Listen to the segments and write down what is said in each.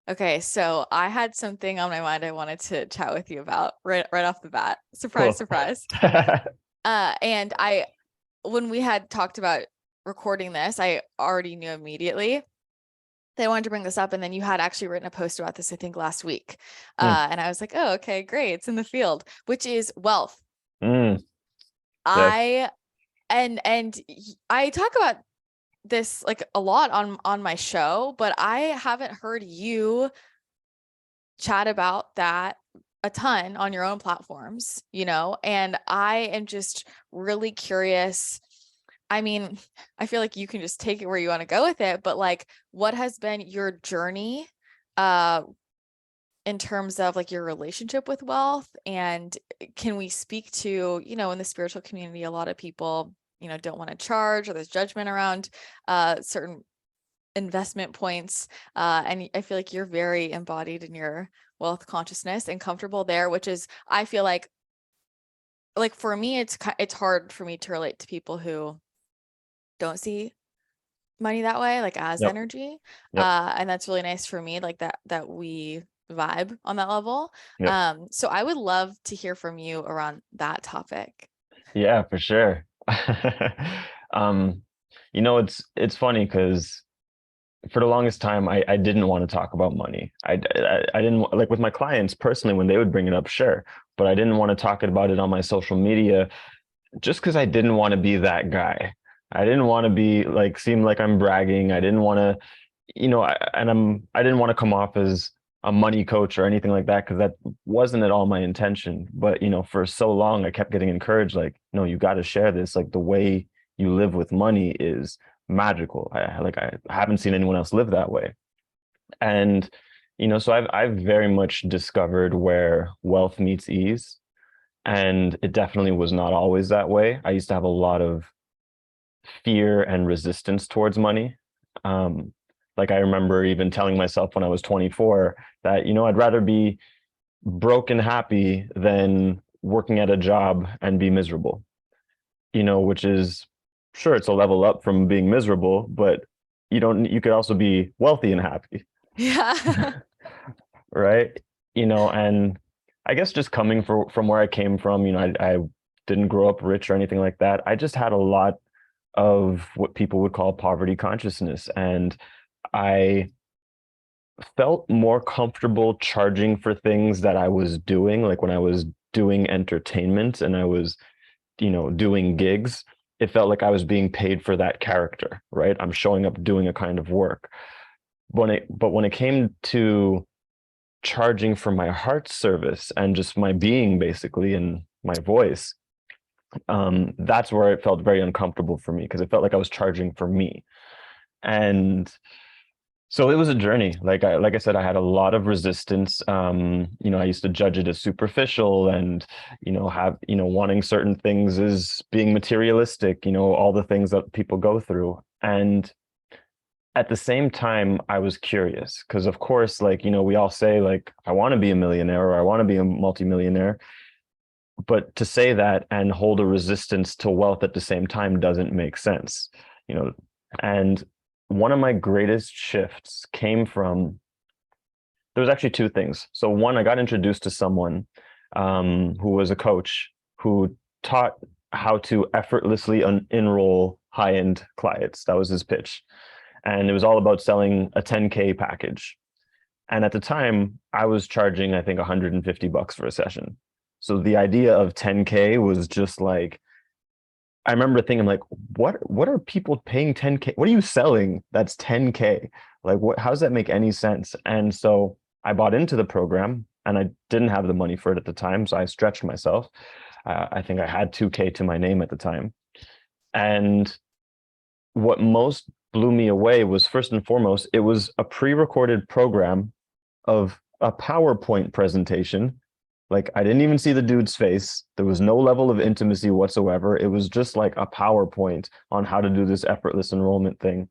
Okay, so I had something on my mind I wanted to chat with you about right off the bat. Surprise, Cool. surprise. And when we had talked about recording this, I already knew immediately that I wanted to bring this up, and then you had actually written a post about this, I think last week. Mm, And I was like, oh, okay, great. It's in the field, which is wealth. mm, sick. I I talk about this like a lot on my show, but I haven't heard you chat about that a ton on your own platforms, and I am just really curious. I mean, I feel like you can just take it where you want to go with it, but like what has been your journey uh in terms of like your relationship with wealth? And can we speak to, in the spiritual community, a lot of people, don't want to charge, or there's judgment around certain investment points. And I feel like you're very embodied in your wealth consciousness and comfortable there, which is, I feel like for me, it's hard for me to relate to people who don't see money that way, like as Yep. energy. Yep. And that's really nice for me, like that we vibe on that level. Yep. So I would love to hear from you around that topic. Yeah, for sure. Um, it's funny because for the longest time, I didn't want to talk about money. I didn't like with my clients personally when they would bring it up, sure, but I didn't want to talk about it on my social media just because I didn't want to be that guy. I didn't want to be like seem like I'm bragging. I didn't want to, I didn't want to come off as a money coach or anything like that because that wasn't at all my intention. But for so long I kept getting encouraged, like, no, you got to share this. Like the way you live with money is magical. I haven't seen anyone else live that way. And so I've very much discovered where wealth meets ease. And it definitely was not always that way. I used to have a lot of fear and resistance towards money. Um, like I remember even telling myself when I was 24 that, I'd rather be broke and happy than working at a job and be miserable, which is sure it's a level up from being miserable, but you could also be wealthy and happy, Yeah. right? And I guess just coming from where I came from, I didn't grow up rich or anything like that. I just had a lot of what people would call poverty consciousness. And I felt more comfortable charging for things that I was doing, like when I was doing entertainment and I was, doing gigs, it felt like I was being paid for that character, right? I'm showing up doing a kind of work. But when it came to charging for my heart service and just my being basically and my voice, that's where it felt very uncomfortable for me because it felt like I was charging for me. And so it was a journey. Like I said, I had a lot of resistance. I used to judge it as superficial and, have, wanting certain things as being materialistic, all the things that people go through. And at the same time, I was curious because of course, like, we all say like, I want to be a millionaire or I want to be a multimillionaire. But to say that and hold a resistance to wealth at the same time doesn't make sense, you know. And one of my greatest shifts came from there was actually two things. So one, I got introduced to someone who was a coach who taught how to effortlessly enroll high-end clients. That was his pitch, and it was all about selling a 10K package. And at the time, I was charging, I think, $150 for a session. So the idea of 10K was just like, I remember thinking like, what are people paying 10K? What are you selling that's 10K? Like how does that make any sense? And so I bought into the program and I didn't have the money for it at the time. So I stretched myself. I think I had 2K to my name at the time. And what most blew me away was first and foremost, it was a pre-recorded program of a PowerPoint presentation. Like I didn't even see the dude's face. There was no level of intimacy whatsoever. It was just like a PowerPoint on how to do this effortless enrollment thing.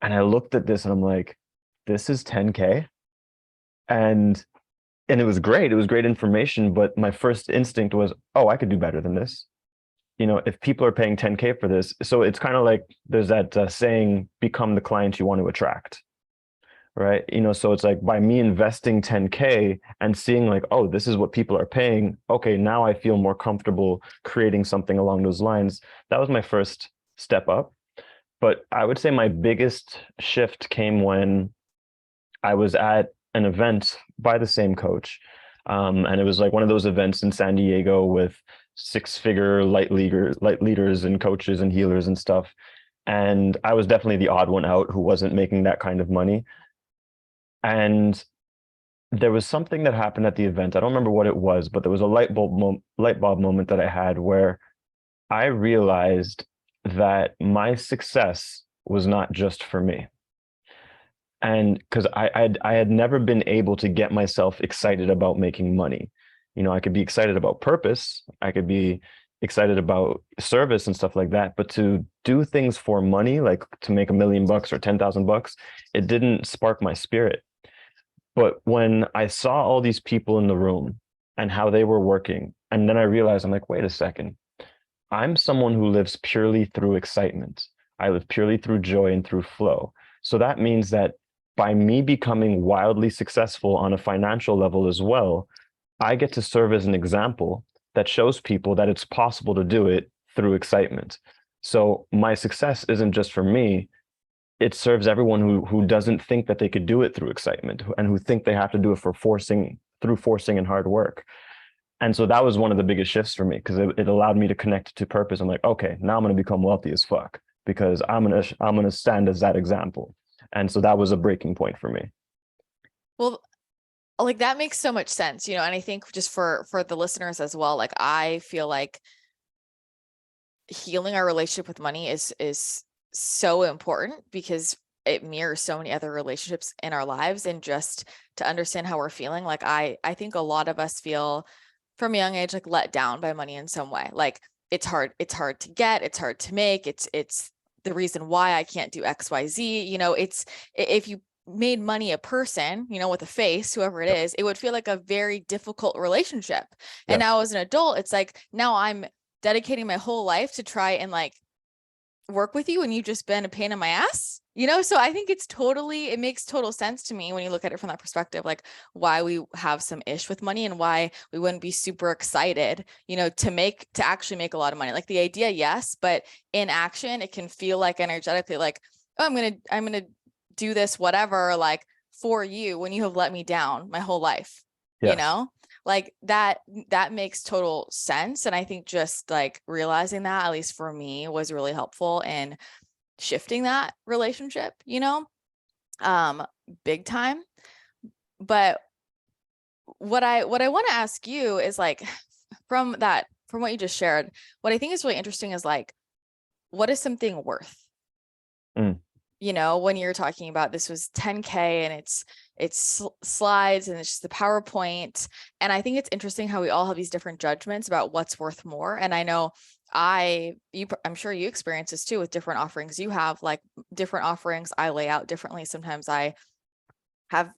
And I looked at this and I'm like, this is 10K. And it was great. It was great information. But my first instinct was, oh, I could do better than this. If people are paying 10K for this. So it's kind of like there's that saying, become the client you want to attract. right? So it's like by me investing 10K and seeing like, oh, this is what people are paying. Okay, now I feel more comfortable creating something along those lines. That was my first step up. But I would say my biggest shift came when I was at an event by the same coach. And it was like one of those events in San Diego with six-figure light leaders and coaches and healers and stuff. And I was definitely the odd one out who wasn't making that kind of money. And there was something that happened at the event. I don't remember what it was, but there was a light bulb moment that I had where I realized that my success was not just for me. And because I had never been able to get myself excited about making money. I could be excited about purpose, I could be excited about service and stuff like that, but to do things for money, like to make $1 million or $10,000, it didn't spark my spirit. But when I saw all these people in the room and how they were working, and then I realized, I'm like, wait a second, I'm someone who lives purely through excitement. I live purely through joy and through flow. So that means that by me becoming wildly successful on a financial level as well, I get to serve as an example that shows people that it's possible to do it through excitement. So my success isn't just for me, it serves everyone who doesn't think that they could do it through excitement and who think they have to do it through forcing and hard work. And so that was one of the biggest shifts for me because it allowed me to connect to purpose. I'm like, okay, now I'm going to become wealthy as fuck because I'm gonna stand as that example. And so that was a breaking point for me. Well, like that makes so much sense, and I think just for the listeners as well, like I feel like healing our relationship with money is so important because it mirrors so many other relationships in our lives, and just to understand how we're feeling. Like I think a lot of us feel from a young age like let down by money in some way. Like it's hard to get, it's hard to make, it's the reason why I can't do XYZ. It's if you made money a person, with a face, whoever it Yep. is, it would feel like a very difficult relationship. And Yes. now as an adult, it's like now I'm dedicating my whole life to try and like work with you, and you've just been a pain in my ass. So I think it makes total sense to me when you look at it from that perspective, like why we have some ish with money and why we wouldn't be super excited, to actually make a lot of money. Like the idea, yes, but in action it can feel like energetically like, oh, I'm gonna do this whatever, like for you, when you have let me down my whole life, you Yes. know like that makes total sense. And I think just like realizing that, at least for me, was really helpful in shifting that relationship, um big time. But what I want to ask you is like, from what you just shared, what I think is really interesting is like, what is something worth? Mm. When you're talking about, this was 10K and it's slides and it's just the PowerPoint. And I think it's interesting how we all have these different judgments about what's worth more. And I know I'm sure you experience this too with different offerings. You have like different offerings I lay out differently. Sometimes I have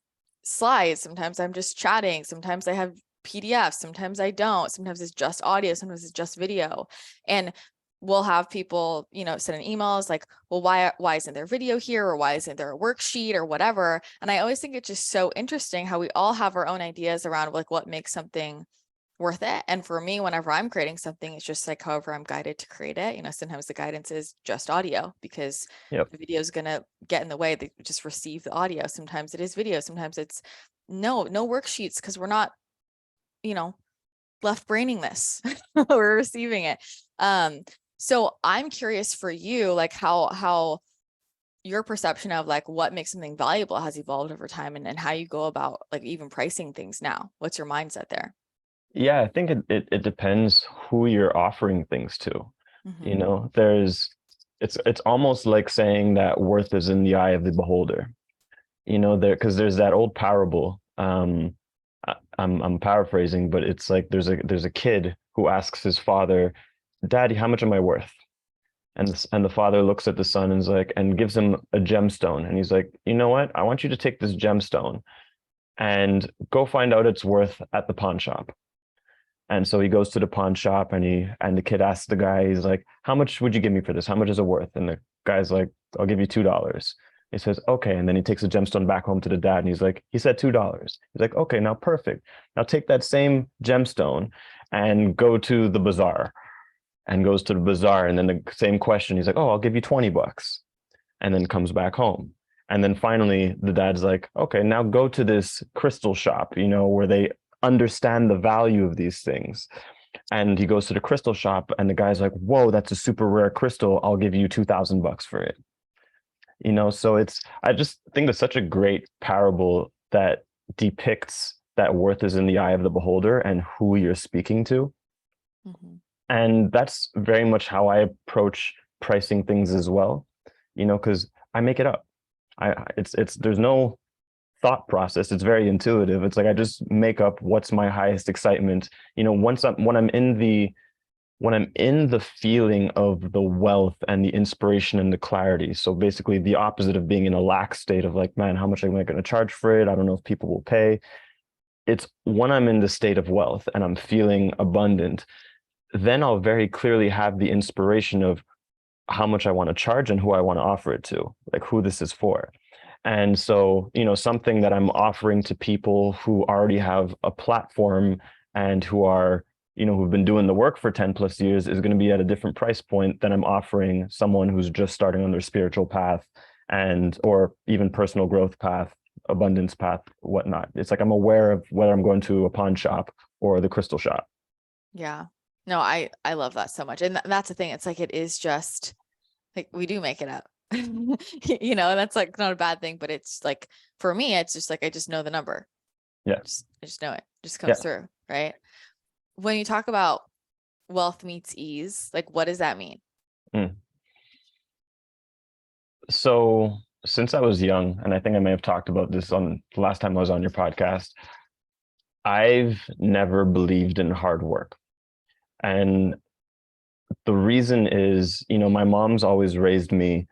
slides, sometimes I'm just chatting, sometimes I have PDFs, sometimes I don't, sometimes it's just audio, sometimes it's just video. And we'll have people, send in emails like, well, why isn't there video here, or why isn't there a worksheet or whatever? And I always think it's just so interesting how we all have our own ideas around like what makes something worth it. And for me, whenever I'm creating something, it's just like however I'm guided to create it. Sometimes the guidance is just audio because Yep. the video is going to get in the way. They just receive the audio. Sometimes it is video, sometimes it's no worksheets because we're not, you know left braining this. We're receiving it. So I'm curious for you, like how your perception of like what makes something valuable has evolved over time, and how you go about like even pricing things now. What's your mindset there? Yeah, I think it depends who you're offering things to. Mm-hmm. It's almost like saying that worth is in the eye of the beholder. Because there's that old parable. I'm paraphrasing, but it's like there's a kid who asks his father, "Daddy, how much am I worth?" And the father looks at the son and is like, and gives him a gemstone, and he's like, "You know what? I want you to take this gemstone and go find out its worth at the pawn shop." And so he goes to the pawn shop, and the kid asks the guy, he's like, "How much would you give me for this? How much is it worth?" And the guy's like, "I'll give you $2." He says, okay. And then he takes the gemstone back home to the dad and he's like, he said $2. He's like, okay, now perfect. Now take that same gemstone and go to the bazaar, and goes to the bazaar. And then the same question, he's like, oh, I'll give you $20, and then comes back home. And then finally the dad's like, okay, now go to this crystal shop, where they understand the value of these things. And he goes to the crystal shop and the guy's like, whoa, that's a super rare crystal. I'll give you $2,000 for it. So I just think it's such a great parable that depicts that worth is in the eye of the beholder and who you're speaking to. Mm-hmm. And that's very much how I approach pricing things as well, because I make it up. There's no thought process. It's very intuitive. It's like I just make up what's my highest excitement. When I'm in the feeling of the wealth and the inspiration and the clarity. So basically the opposite of being in a lax state of like, man, how much am I going to charge for it? I don't know if people will pay. It's when I'm in the state of wealth and I'm feeling abundant, then I'll very clearly have the inspiration of how much I want to charge and who I want to offer it to, like who this is for. And so, something that I'm offering to people who already have a platform and who are, who've been doing the work for 10 plus years is going to be at a different price point than I'm offering someone who's just starting on their spiritual path or even personal growth path, abundance path, whatnot. It's like I'm aware of whether I'm going to a pawn shop or the crystal shop. Yeah. No, I love that so much. And that's the thing. It's like, it is just like, we do make it up, that's like not a bad thing, but it's like, for me, it's just like, I just know the number. Yeah. I just know it just comes through. Right. When you talk about wealth meets ease, like, what does that mean? So since I was young, and I think I may have talked about this on the last time I was on your podcast, I've never believed in hard work. And the reason is, my mom's always raised me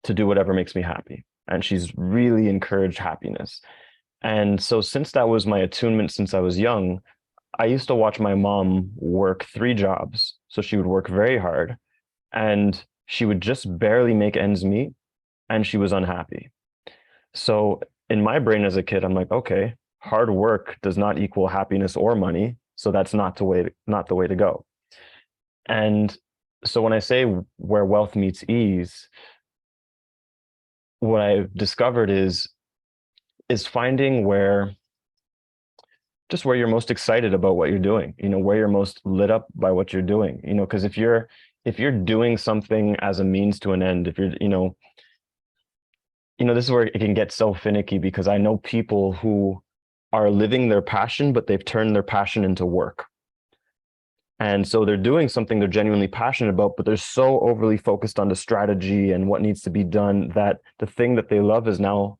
to do whatever makes me happy. And she's really encouraged happiness. And so since that was my attunement since I was young, I used to watch my mom work 3 jobs. So she would work very hard and she would just barely make ends meet and she was unhappy. So in my brain as a kid, I'm like, okay, hard work does not equal happiness or money. So that's not the way to go. And so when I say where wealth meets ease, what I've discovered is finding where you're most excited about what you're doing, where you're most lit up by what you're doing, because if you're doing something as a means to an end, if you're, this is where it can get so finicky, because I know people who are living their passion, but they've turned their passion into work. And so they're doing something they're genuinely passionate about, but they're so overly focused on the strategy and what needs to be done that the thing that they love is now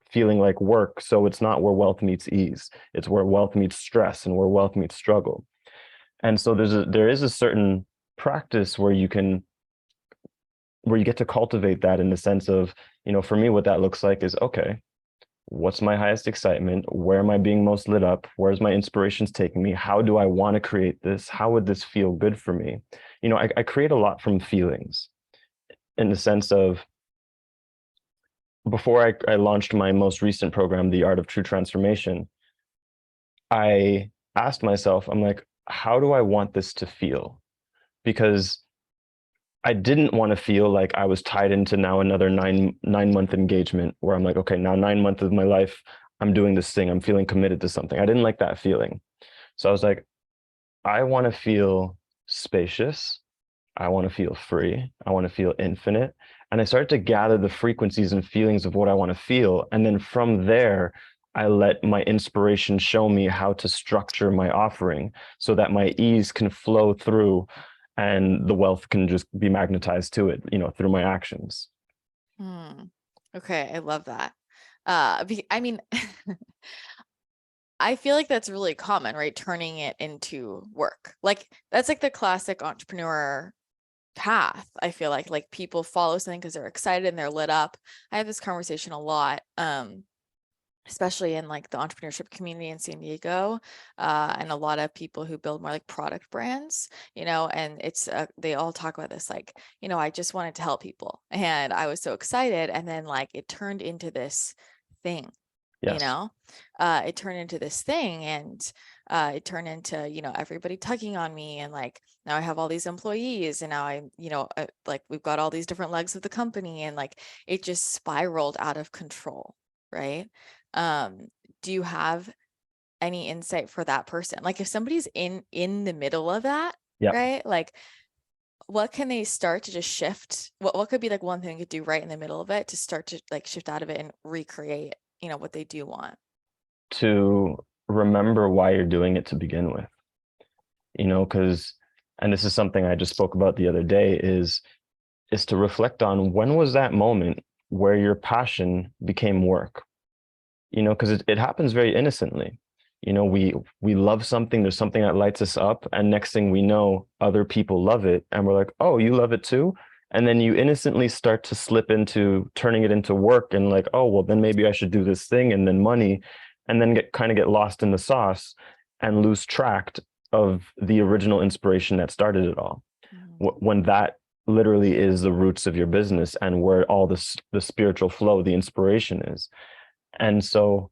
feeling like work. So it's not where wealth meets ease. It's where wealth meets stress and where wealth meets struggle. And so there is a certain practice where you get to cultivate that, in the sense of, for me, what that looks like is, okay, what's my highest excitement? Where am I being most lit up? Where's my inspirations taking me? How do I want to create this? How would this feel good for me? I create a lot from feelings, in the sense of, before I launched my most recent program, The Art of True Transformation, I asked myself, I'm like, how do I want this to feel? Because I didn't want to feel like I was tied into now another nine-month engagement where I'm like, okay, now 9 months of my life, I'm doing this thing. I'm feeling committed to something. I didn't like that feeling. So I was like, I want to feel spacious. I want to feel free. I want to feel infinite. And I started to gather the frequencies and feelings of what I want to feel. And then from there, I let my inspiration show me how to structure my offering so that my ease can flow through and the wealth can just be magnetized to it, through my actions. Okay. I love that. I mean, I feel like that's really common, right? Turning it into work. Like, that's like the classic entrepreneur path. I feel like people follow something because they're excited and they're lit up. I have this conversation a lot. especially in like the entrepreneurship community in San Diego, and a lot of people who build more like product brands, and it's they all talk about this, like, I just wanted to help people and I was so excited, and then like it turned into this thing, Yes. it turned into this thing, and it turned into, everybody tugging on me, and like now I have all these employees, and now like we've got all these different legs of the company, and like it just spiraled out of control, right? Do you have any insight for that person? Like if somebody's in the middle of that, Yeah. right? Like what can they start to just shift? What could be like one thing they could do right in the middle of it to start to like shift out of it and recreate, what they do want? To remember why you're doing it to begin with, because, and this is something I just spoke about the other day, is to reflect on when was that moment where your passion became work, because it happens very innocently. We love something, there's something that lights us up, and next thing we know, other people love it, and we're like, oh, you love it too? And then you innocently start to slip into turning it into work, and like, oh, well, then maybe I should do this thing, and then money, and then get lost in the sauce and lose track of the original inspiration that started it all. When that literally is the roots of your business and where all the spiritual flow, the inspiration is. And so,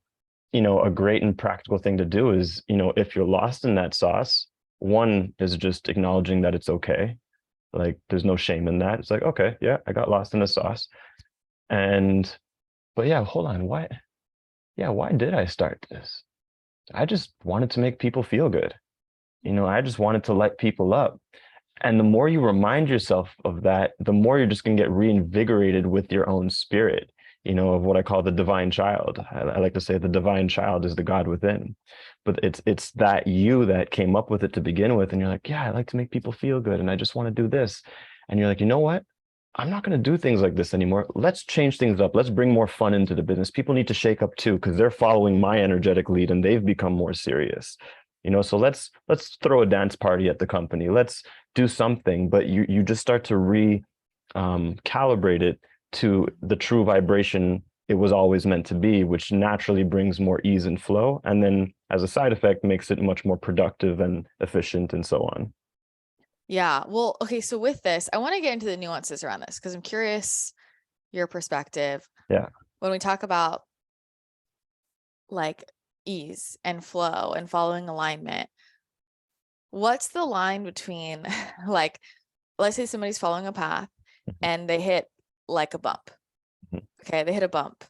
a great and practical thing to do is, if you're lost in that sauce, one is just acknowledging that it's okay. Like there's no shame in that. It's like, okay, yeah, I got lost in the sauce. But yeah, hold on. Why did I start this? I just wanted to make people feel good. I just wanted to light people up. And the more you remind yourself of that, the more you're just going to get reinvigorated with your own spirit, of what I call the divine child. I like to say the divine child is the God within, but it's that you that came up with it to begin with. And you're like, yeah, I like to make people feel good, and I just want to do this. And you're like, you know what? I'm not going to do things like this anymore. Let's change things up. Let's bring more fun into the business. People need to shake up too, because they're following my energetic lead and they've become more serious. So let's throw a dance party at the company. Let's do something, but you just start to calibrate it to the true vibration it was always meant to be, which naturally brings more ease and flow, and then as a side effect makes it much more productive and efficient and so on. Yeah. Well, okay. So with this, I want to get into the nuances around this because I'm curious your perspective. Yeah. When we talk about like ease and flow and following alignment, what's the line between like, let's say somebody's following a path and they hit like a bump. Okay, they hit a bump.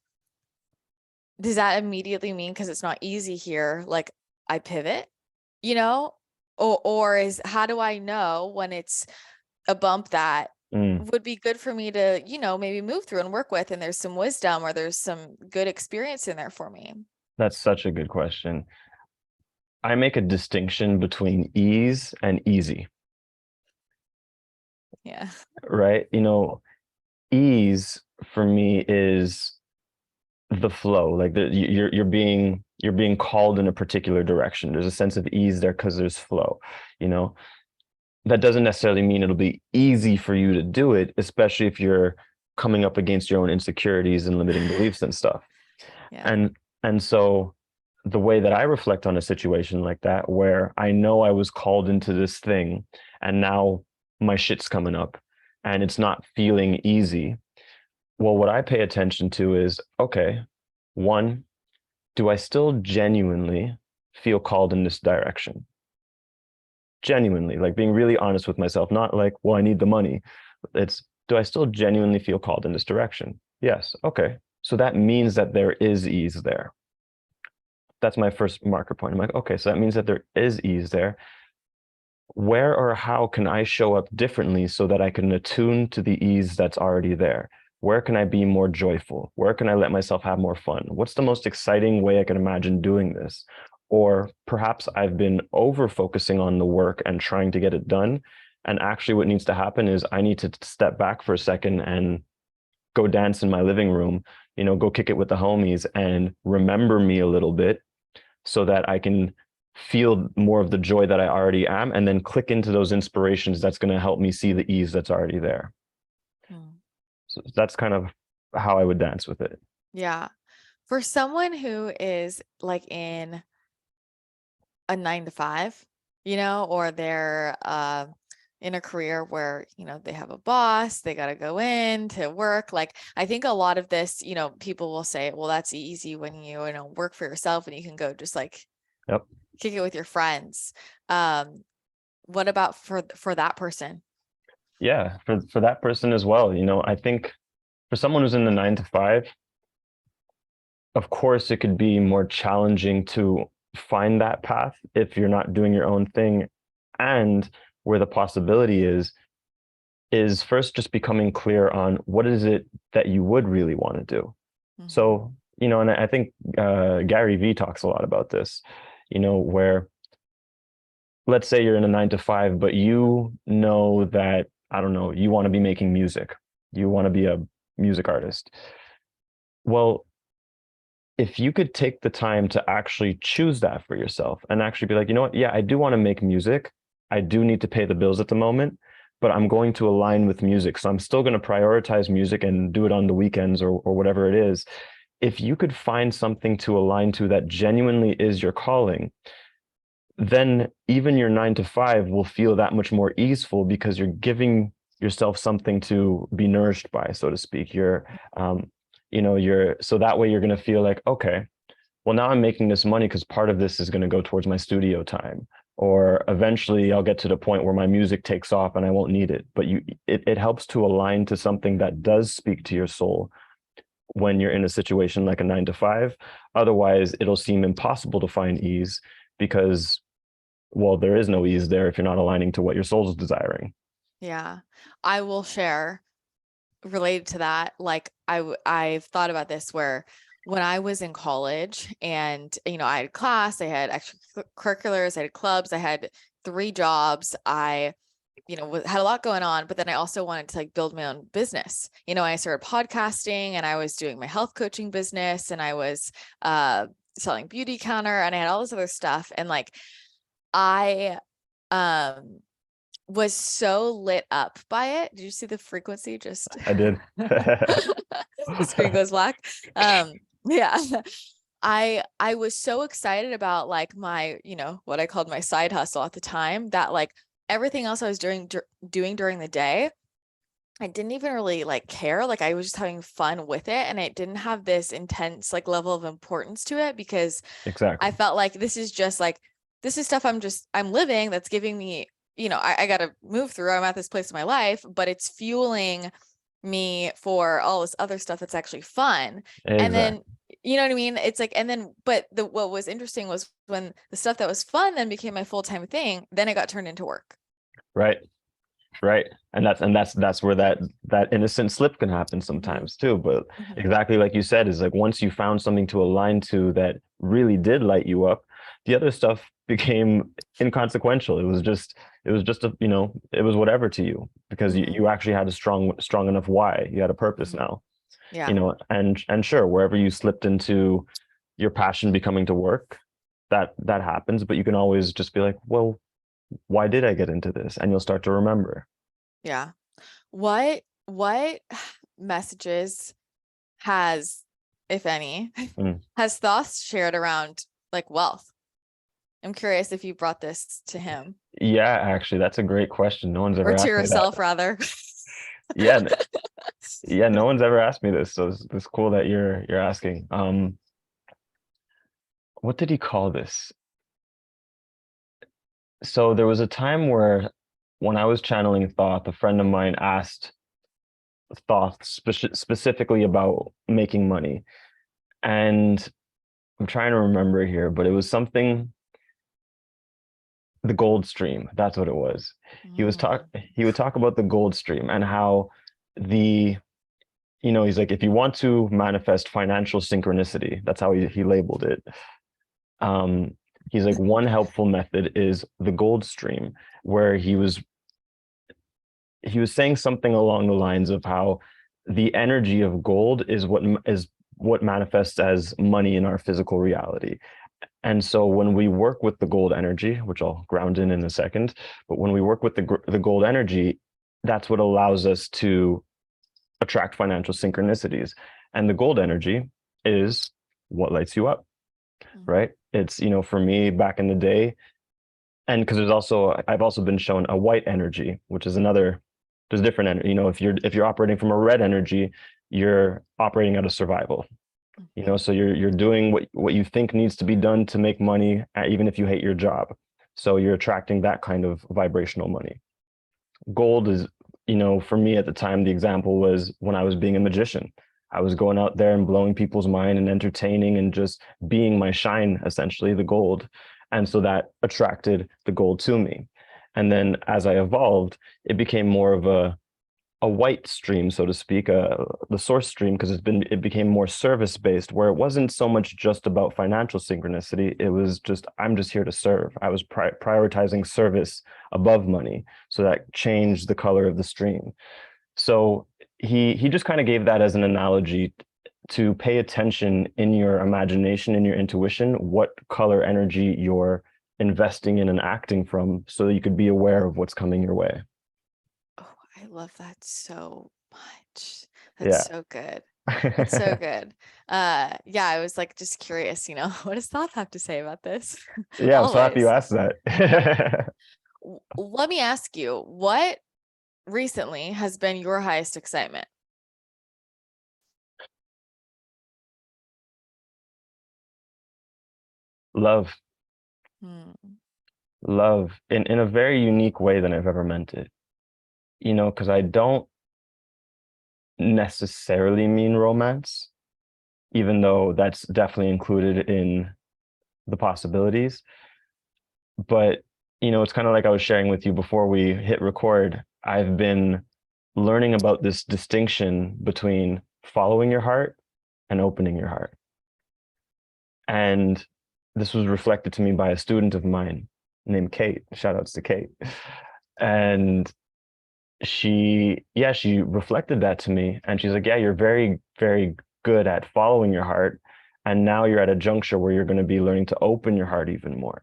Does that immediately mean because it's not easy here, like I pivot, or is, how do I know when it's a bump that would be good for me to, maybe move through and work with, and there's some wisdom or there's some good experience in there for me? That's such a good question. I make a distinction between ease and easy. Yeah. Right? Ease for me is the flow. Like you're being called in a particular direction. There's a sense of ease there because there's flow. That doesn't necessarily mean it'll be easy for you to do it, especially if you're coming up against your own insecurities and limiting beliefs and stuff. Yeah. And so the way that I reflect on a situation like that, where I know I was called into this thing and now my shit's coming up and it's not feeling easy. Well, what I pay attention to is, okay, one, do I still genuinely feel called in this direction? Genuinely, like being really honest with myself, not like, well, I need the money. It's, do I still genuinely feel called in this direction? Yes. Okay. So that means that there is ease there. That's my first marker point. I'm like, okay, so that means that there is ease there. Where or how can I show up differently so that I can attune to the ease that's already there? Where can I be more joyful? Where can I let myself have more fun? What's the most exciting way I can imagine doing this? Or perhaps I've been over focusing on the work and trying to get it done. And actually what needs to happen is I need to step back for a second and go dance in my living room, go kick it with the homies and remember me a little bit so that I can feel more of the joy that I already am, and then click into those inspirations that's going to help me see the ease that's already there. So that's kind of how I would dance with it. Yeah. For someone who is like in a 9 to 5, or they're in a career where, they have a boss, they got to go in to work. Like, I think a lot of this, people will say, well, that's easy when you work for yourself and you can go just like Yep. kick it with your friends. What about for that person? Yeah, for that person as well. I think for someone who's in the 9 to 5, of course, it could be more challenging to find that path if you're not doing your own thing. And where the possibility is first just becoming clear on what is it that you would really want to do. Mhm. So, and I think Gary Vee talks a lot about this, where let's say you're in a 9 to 5, but that, I don't know, you want to be making music, you want to be a music artist. Well, if you could take the time to actually choose that for yourself and actually be like, you know what, yeah, I do want to make music. I do need to pay the bills at the moment, but I'm going to align with music. So I'm still going to prioritize music and do it on the weekends or whatever it is. If you could find something to align to that genuinely is your calling, then even your 9 to 5 will feel that much more easeful because you're giving yourself something to be nourished by, so to speak. So that way you're going to feel like, okay, well, now I'm making this money because part of this is going to go towards my studio time. Or eventually I'll get to the point where my music takes off and I won't need it. But it helps to align to something that does speak to your soul when you're in a situation like a 9 to 5. Otherwise, it'll seem impossible to find ease because, well, there is no ease there if you're not aligning to what your soul is desiring. Yeah. I will share related to that. Like I've thought about this where when I was in college and, I had class, I had extracurriculars, I had clubs, I had 3 jobs. I, had a lot going on, but then I also wanted to like build my own business. I started podcasting and I was doing my health coaching business and I was selling beauty counter and I had all this other stuff. And like, I um was so lit up by it. Did you see the frequency? Just I did. the screen goes black. Yeah. I was so excited about like my, what I called my side hustle at the time, that like everything else I was doing during the day, I didn't even really like care. Like I was just having fun with it. And it didn't have this intense like level of importance to it because I Exactly. felt like this is just like, this is stuff I'm living that's giving me, I got to move through. I'm at this place in my life, but it's fueling me for all this other stuff that's actually fun. And then, Exactly. you know what I mean? It's like, and then, but what was interesting was when the stuff that was fun then became my full-time thing, then it got turned into work. Right. Right. And that's where that innocent slip can happen Mm-hmm. sometimes too. But Mm-hmm. exactly like you said, is like once you found something to align to that really did light you up, the other stuff became inconsequential. It was just it was whatever to you because you, Mm-hmm. you actually had a strong enough why. You had a purpose Mm-hmm. now. Yeah. And sure, wherever you slipped into your passion becoming to work, that happens, but you can always just be like, well, why did I get into this? And you'll start to remember. Yeah. What messages has, if any, Mm. has Thoth shared around like wealth? I'm curious if you brought this to him Yeah, actually, that's a great question. No one's or ever to asked me that. yourself rather. Yeah, yeah, no one's ever asked me this, so it's cool that you're asking. What did he call this? So there was a time where when I was channeling Thoth, a friend of mine asked Thoth specifically about making money. And I'm trying to remember here, but it was something, the gold stream. That's what it was. He was talk Mm, he would talk about the gold stream and how the he's like, if you want to manifest financial synchronicity, that's how he labeled it. Um, he's like, one helpful method is the gold stream, where he was saying something along the lines of how the energy of gold is what manifests as money in our physical reality. And so when we work with the gold energy, which I'll ground in a second, but when we work with the gold energy, that's what allows us to attract financial synchronicities. And the gold energy is what lights you up, Mhm. right? It's, for me back in the day, and because I've also been shown a white energy, which is there's different energy. If you're operating from a red energy, you're operating out of survival. Mhm. So you're doing what you think needs to be done to make money, even if you hate your job. So you're attracting that kind of vibrational money. Gold is, for me at the time, the example was when I was being a magician. I was going out there and blowing people's mind and entertaining and just being my shine, essentially, the gold. And so that attracted the gold to me. And then as I evolved, it became more of a white stream, so to speak, the source stream, because it became more service based, where it wasn't so much just about financial synchronicity. It was just, I'm just here to serve. I was prioritizing service above money, so that changed the color of the stream. So he just kind of gave that as an analogy to pay attention in your imagination, in your intuition, what color energy you're investing in and acting from, so that you could be aware of what's coming your way. Oh, I love that so much. That's Yeah. so good. That's so good. Yeah, I was like just curious, what does thought have to say about this? Yeah, I'm so happy you Always. asked that. Let me ask you, what recently has been your highest excitement? Love, Hmm. love in a very unique way than I've ever meant it. Because I don't necessarily mean romance, even though that's definitely included in the possibilities. But, it's kind of like I was sharing with you before we hit record. I've been learning about this distinction between following your heart and opening your heart. And this was reflected to me by a student of mine named Kate. Shout outs to Kate. And she reflected that to me. And she's like, yeah, you're very, very good at following your heart. And now you're at a juncture where you're going to be learning to open your heart even more.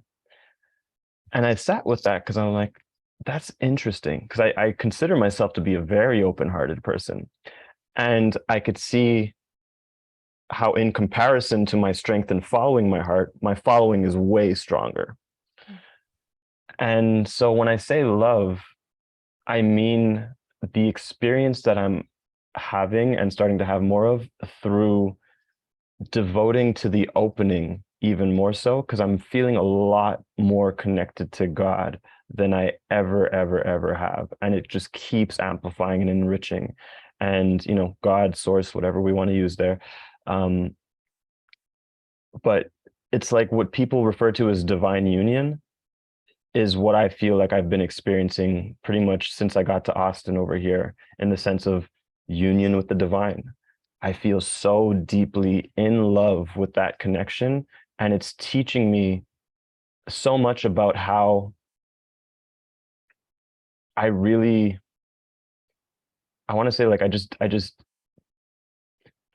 And I sat with that because I'm like, that's interesting. Because I consider myself to be a very open-hearted person. And I could see how, in comparison to my strength in following my heart, my following is way stronger. And so when I say love, I mean the experience that I'm having and starting to have more of through devoting to the opening even more so, because I'm feeling a lot more connected to God than I ever have. And it just keeps amplifying and enriching. And, God, source, whatever we want to use there. Um, but it's like what people refer to as divine union is what I feel like I've been experiencing pretty much since I got to Austin over here, in the sense of union with the divine. I feel so deeply in love with that connection, and it's teaching me so much about how I really, I want to say, like, the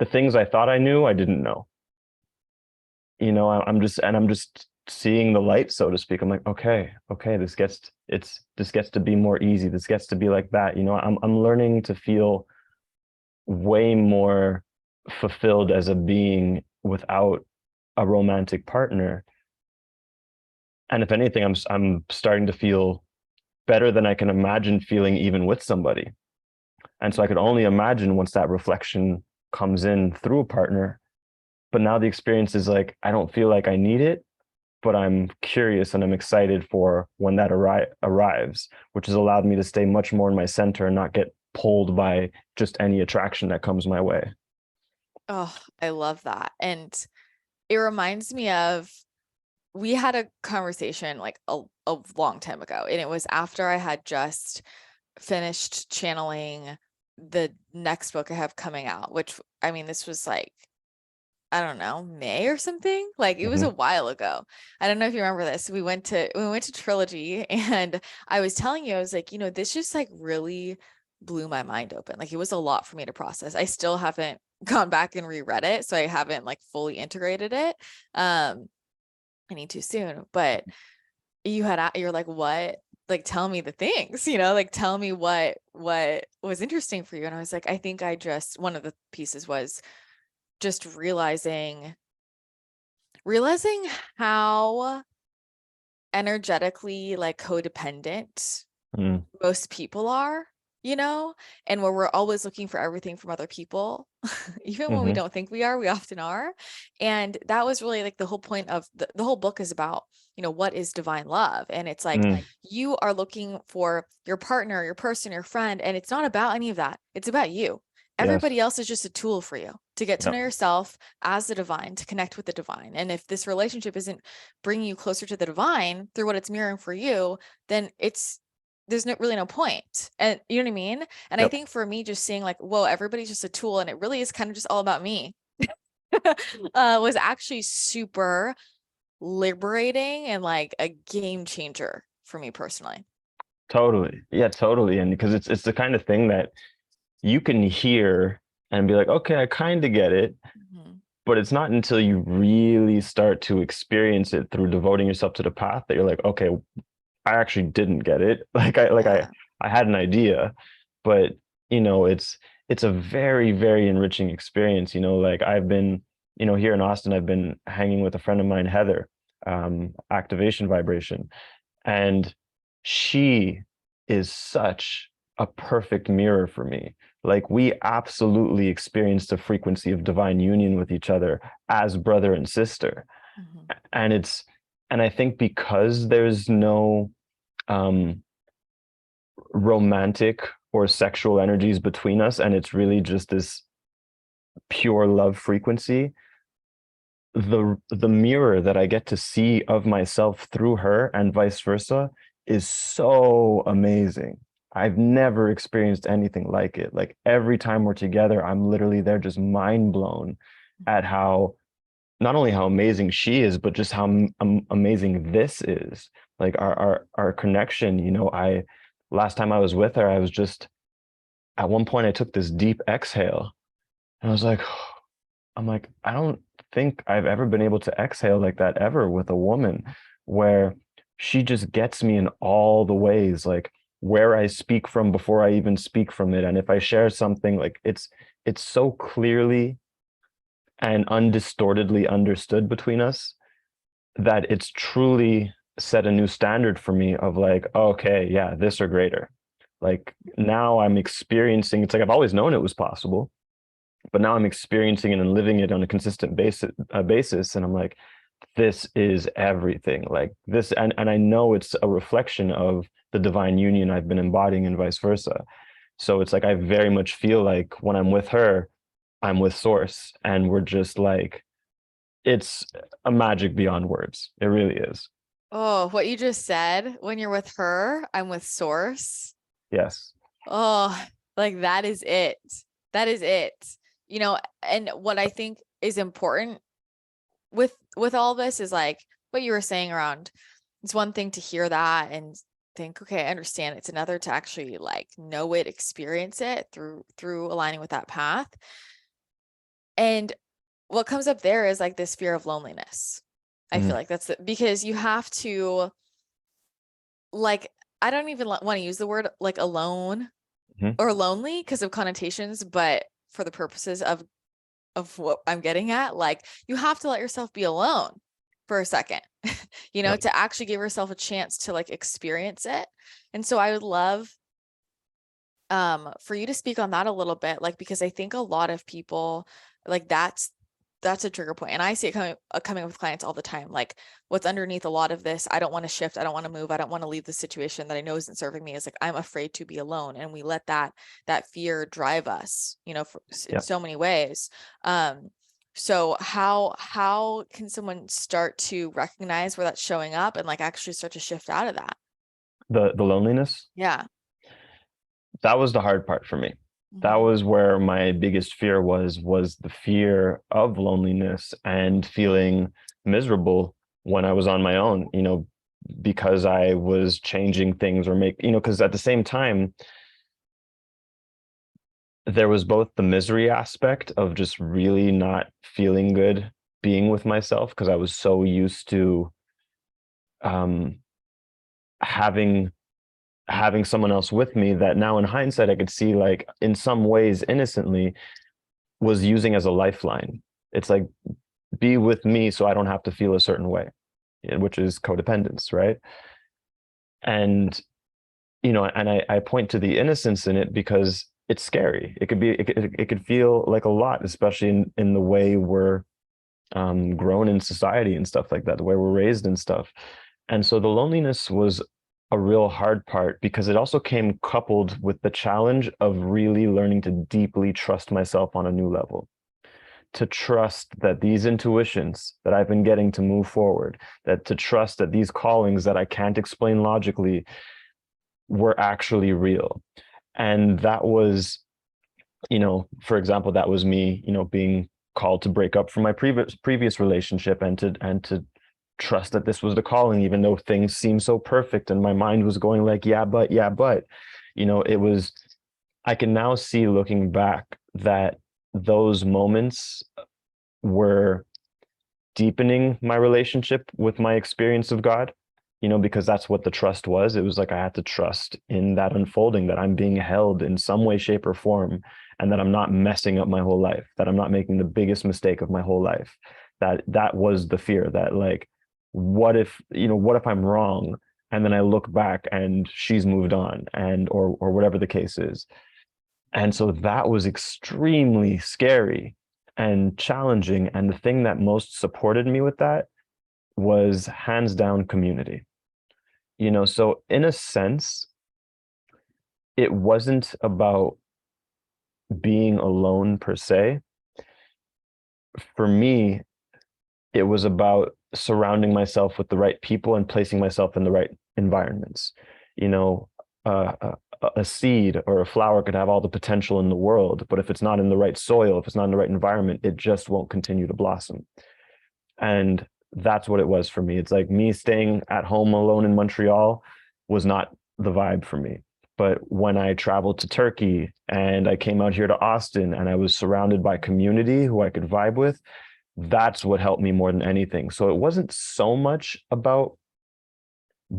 things I thought I knew, I didn't know. I'm just seeing the light, so to speak. I'm like, okay, this gets to be more easy. This gets to be like that. I'm learning to feel way more fulfilled as a being without a romantic partner. And if anything, I'm starting to feel better than I can imagine feeling even with somebody. And so I could only imagine once that reflection comes in through a partner. But now the experience is like, I don't feel like I need it, but I'm curious and I'm excited for when that arrives, which has allowed me to stay much more in my center and not get pulled by just any attraction that comes my way. Oh, I love that. And it reminds me of, we had a conversation like a long time ago, and it was after I had just finished channeling the next book I have coming out, which, I mean, this was like, I don't know, May or something. Like, it was a Mm-hmm. while ago. I don't know if you remember this. We went to Trilogy, and I was telling you, I was like, this just like really blew my mind open. Like, it was a lot for me to process. I still haven't gone back and reread it, so I haven't like fully integrated it. I need to soon. But you're like, what? Like, tell me the things, like, tell me what was interesting for you. And I was like, I think one of the pieces was just realizing realizing how energetically like codependent Mm, most people are, you know, and where we're always looking for everything from other people, even when we hmm. don't think we are, we often are. And that was really like the whole point of the whole book is about, you know, what is divine love? And it's like Mm, you are looking for your partner, your person, your friend, and it's not about any of that. It's about you. yes. Everybody else is just a tool for you to get to know Yep. yourself as the divine, to connect with the divine. And if this relationship isn't bringing you closer to the divine through what it's mirroring for you, then there's really no point. And you know what I mean? And I Yep. think for me, just seeing like, whoa, everybody's just a tool and it really is kind of just all about me, was actually super liberating and like a game changer for me personally. Totally. Yeah, totally. And because it's the kind of thing that you can hear and be like, okay, I kind of get it. Mhm. But it's not until you really start to experience it through devoting yourself to the path that you're like, okay, I actually didn't get it. Yeah. I had an idea, but it's a very, very enriching experience. Like I've been, here in Austin, I've been hanging with a friend of mine, Heather, activation vibration. And she is such a perfect mirror for me. Like we absolutely experienced a frequency of divine union with each other as brother and sister. Mhm. And and I think because there's no um, romantic or sexual energies between us, and it's really just this pure love frequency, the mirror that I get to see of myself through her and vice versa is so amazing. I've never experienced anything like it. Like every time we're together, I'm literally there just mind blown at how not only how amazing she is, but just how amazing this is. Like our connection, I last time I was with her, I was just at one point I took this deep exhale and I was like, I'm like, I don't think I've ever been able to exhale like that ever with a woman where she just gets me in all the ways, like where I speak from before I even speak from it. And if I share something, like it's so clearly and undistortedly understood between us that it's truly set a new standard for me of like, okay, yeah, this or greater. Like now I'm experiencing, it's like I've always known it was possible, but now I'm experiencing it and living it on a consistent basis. And I'm like, this is everything. Like this, and I know it's a reflection of the divine union I've been embodying and vice versa. So it's like I very much feel like when I'm with her, I'm with source. And we're just like, it's a magic beyond words. It really is. Oh, what you just said, when you're with her, I'm with source. Yes. Oh, like that is it. That is it. You know, and what I think is important with all this is like what you were saying around, it's one thing to hear that and think, okay, I understand. It's another to actually like know it, experience it through aligning with that path. And what comes up there is like this fear of loneliness. I feel Mhm. like because you have to like, I don't even want to use the word like alone Mhm. or lonely because of connotations, but for the purposes of what I'm getting at, like you have to let yourself be alone for a second, you know, Yep. to actually give yourself a chance to like experience it. And so I would love for you to speak on that a little bit, like because I think a lot of people like that's a trigger point. And I see it coming up with clients all the time. Like what's underneath a lot of this, I don't want to shift, I don't want to move, I don't want to leave the situation that I know isn't serving me, is like I'm afraid to be alone. And we let that fear drive us, you know, in Yep. so many ways. So how can someone start to recognize where that's showing up and like actually start to shift out of that? The loneliness, Yeah. that was the hard part for me. That Mhm. was where my biggest fear was the fear of loneliness and feeling miserable when I was on my own, because I was changing things or because at the same time, there was both the misery aspect of just really not feeling good being with myself because I was so used to um, having someone else with me that now in hindsight I could see like in some ways innocently was using as a lifeline. It's like be with me so I don't have to feel a certain way, which is codependence, right? And and I point to the innocence in it because it's scary. It could feel like a lot, especially in the way we're grown in society and stuff like that, the way we're raised and stuff. And so the loneliness was a real hard part because it also came coupled with the challenge of really learning to deeply trust myself on a new level, to trust that these intuitions that I've been getting to move forward, that to trust that these callings that I can't explain logically were actually real. And that was, for example, that was me, being called to break up from my previous relationship and to trust that this was the calling, even though things seemed so perfect and my mind was going like, yeah, but, it was, I can now see looking back that those moments were deepening my relationship with my experience of God, because that's what the trust was. It was like I had to trust in that unfolding, that I'm being held in some way, shape, or form, and that I'm not messing up my whole life, that I'm not making the biggest mistake of my whole life. That was the fear that, like, what if I'm wrong? And then I look back and she's moved on, and or whatever the case is. And so that was extremely scary and challenging. And the thing that most supported me with that was hands down community. So in a sense, it wasn't about being alone per se. For me, it was about surrounding myself with the right people and placing myself in the right environments. You know, a seed or a flower could have all the potential in the world, but if it's not in the right soil, if it's not in the right environment, it just won't continue to blossom. And that's what it was for me. It's like me staying at home alone in Montreal was not the vibe for me. But when I traveled to Turkey and I came out here to Austin and I was surrounded by community who I could vibe with, that's what helped me more than anything. So it wasn't so much about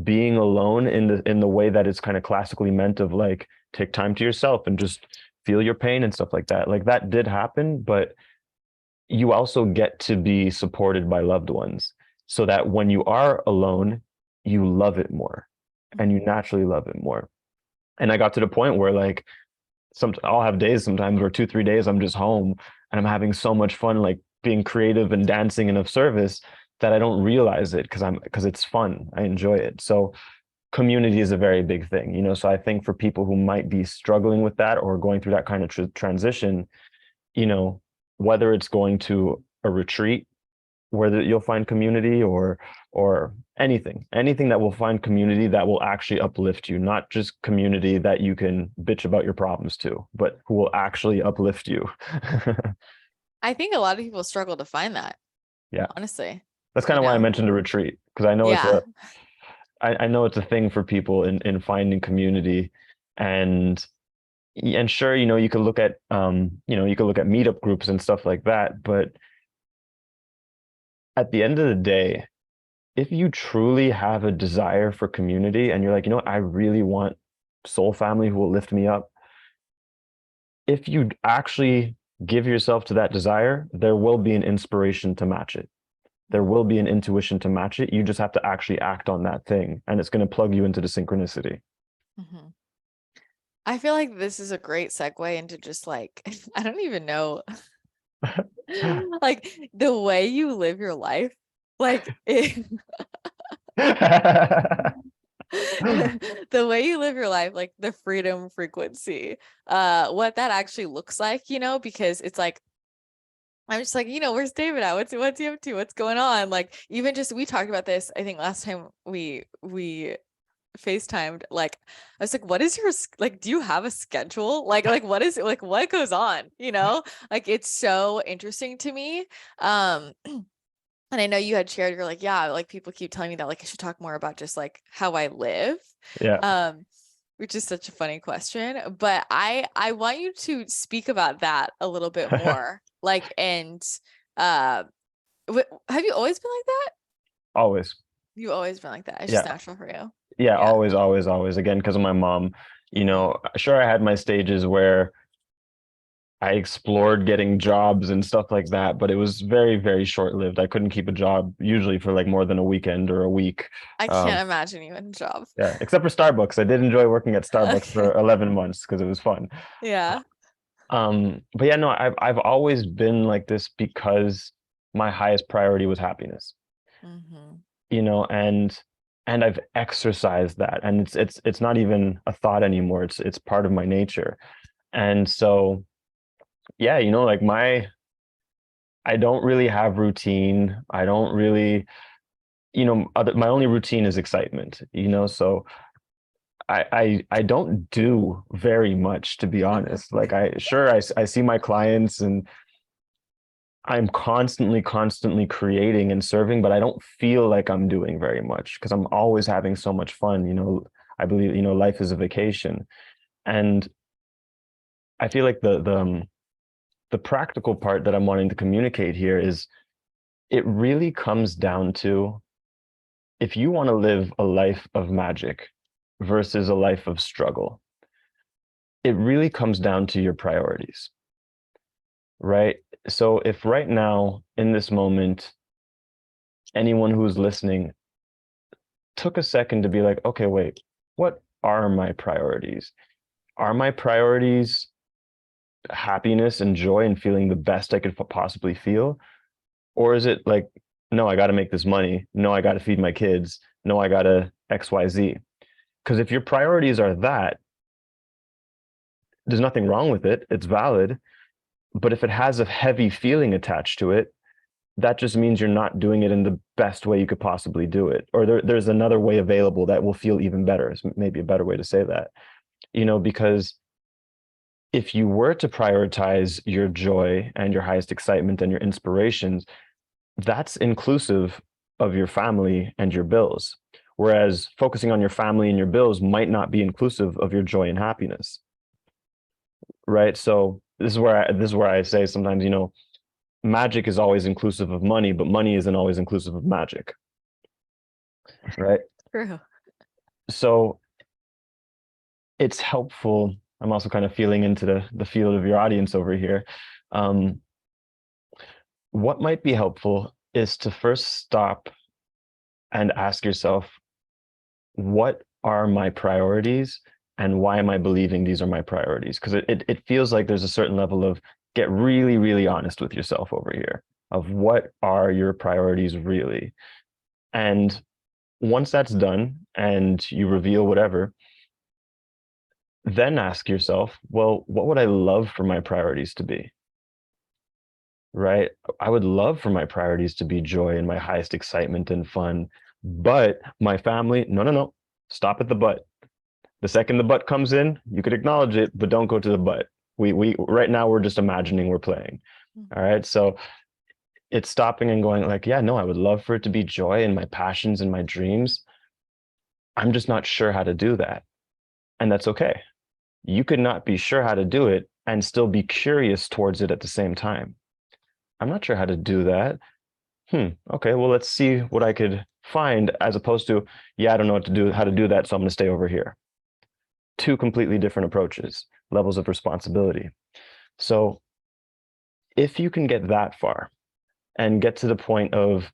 being alone in the way that it's kind of classically meant, of like, take time to yourself and just feel your pain and stuff like that. Like, that did happen, but you also get to be supported by loved ones, so that when you are alone, you love it more, and you naturally love it more. And I got to the point where, like, I'll have days sometimes where 2, 3 days I'm just home and I'm having so much fun, like being creative and dancing and of service, that I don't realize it because it's fun. I enjoy it. So community is a very big thing, So I think for people who might be struggling with that or going through that kind of transition, you know, whether it's going to a retreat where you'll find community, or anything that will find community that will actually uplift you, not just community that you can bitch about your problems to, but who will actually uplift you. I think a lot of people struggle to find that, Yeah. honestly, That's kind you of why I know? mentioned a retreat, because Yeah. I know it's a thing for people in finding community. And sure, you could look at meetup groups and stuff like that, but at the end of the day, if you truly have a desire for community and you're like, I really want soul family who will lift me up, if you actually give yourself to that desire, there will be an inspiration to match it. There will be an intuition to match it. You just have to actually act on that thing, and it's going to plug you into the synchronicity. Mhm. I feel like this is a great segue into just like, I don't even know, like the way you live your life, like the way you live your life, like the freedom frequency, what that actually looks like, because it's like, I'm just like, where's David at? What's he up to? What's going on? Like, even just, we talked about this, I think last time we FaceTimed, like, I was like, what is your, like, do you have a schedule? Like, what is it? Like, what goes on? Like, it's so interesting to me. And I know you had shared, you're like, yeah, like people keep telling me that, like, I should talk more about just like how I live. Yeah. Um, which is such a funny question, but I want you to speak about that a little bit more. Like, and uh, have you always been like that? Always. You've always been like that. It's just Yeah. natural for you. Yeah. Yeah. Always, always, always. Again, because of my mom, Mhm. sure, I had my stages where I explored getting jobs and stuff like that, but it was very, very short-lived. I couldn't keep a job usually for like more than a weekend or a week. I can't imagine you in a job. Yeah, except for Starbucks. I did enjoy working at Starbucks for Okay. 11 months because it was fun. Yeah. But yeah, no, I've always been like this because my highest priority was happiness, Mm-hmm. and I've exercised that, and it's not even a thought anymore. It's part of my nature. And so yeah, like I don't really have routine. I don't really, my only routine is excitement, so I don't do very much, to be honest. Like I see my clients and I'm constantly creating and serving, but I don't feel like I'm doing very much because I'm always having so much fun. I believe, life is a vacation. And I feel like the practical part that I'm wanting to communicate here is it really comes down to, if you want to live a life of magic versus a life of struggle, it really comes down to your priorities, right? So if right now in this moment, anyone who's listening took a second to be like, okay, wait, what are my priorities? Are my priorities happiness and joy and feeling the best I could possibly feel? Or is it like, no, I got to make this money. No, I got to feed my kids. No, I got to XYZ. Because if your priorities are that, there's nothing wrong with it. It's valid. But if it has a heavy feeling attached to it, that just means you're not doing it in the best way you could possibly do it. Or there's another way available that will feel even better, is maybe a better way to say that. Because if you were to prioritize your joy and your highest excitement and your inspirations, that's inclusive of your family and your bills. Whereas focusing on your family and your bills might not be inclusive of your joy and happiness. Right. So this is where I say sometimes, magic is always inclusive of money, but money isn't always inclusive of magic. Right. True. So it's helpful. I'm also kind of feeling into the field of your audience over here. Um, what might be helpful is to first stop and ask yourself, what are my priorities and why am I believing these are my priorities? Because it feels like there's a certain level of get really, really honest with yourself over here of what are your priorities really. And once that's done and you reveal whatever, then ask yourself, well, what would I love for my priorities to be? Right? I would love for my priorities to be joy and my highest excitement and fun. But my family, no, no, no. Stop at the but. The second the but comes in, you could acknowledge it, but don't go to the but. We right now we're just imagining we're playing. All right. So it's stopping and going like, yeah, no, I would love for it to be joy and my passions and my dreams. I'm just not sure how to do that. And that's okay. You could not be sure how to do it and still be curious towards it at the same time. I'm not sure how to do that. Okay, well, let's see what I could find, as opposed to, yeah, I don't know how to do that, so I'm going to stay over here. Two completely different approaches, levels of responsibility. So if you can get that far and get to the point of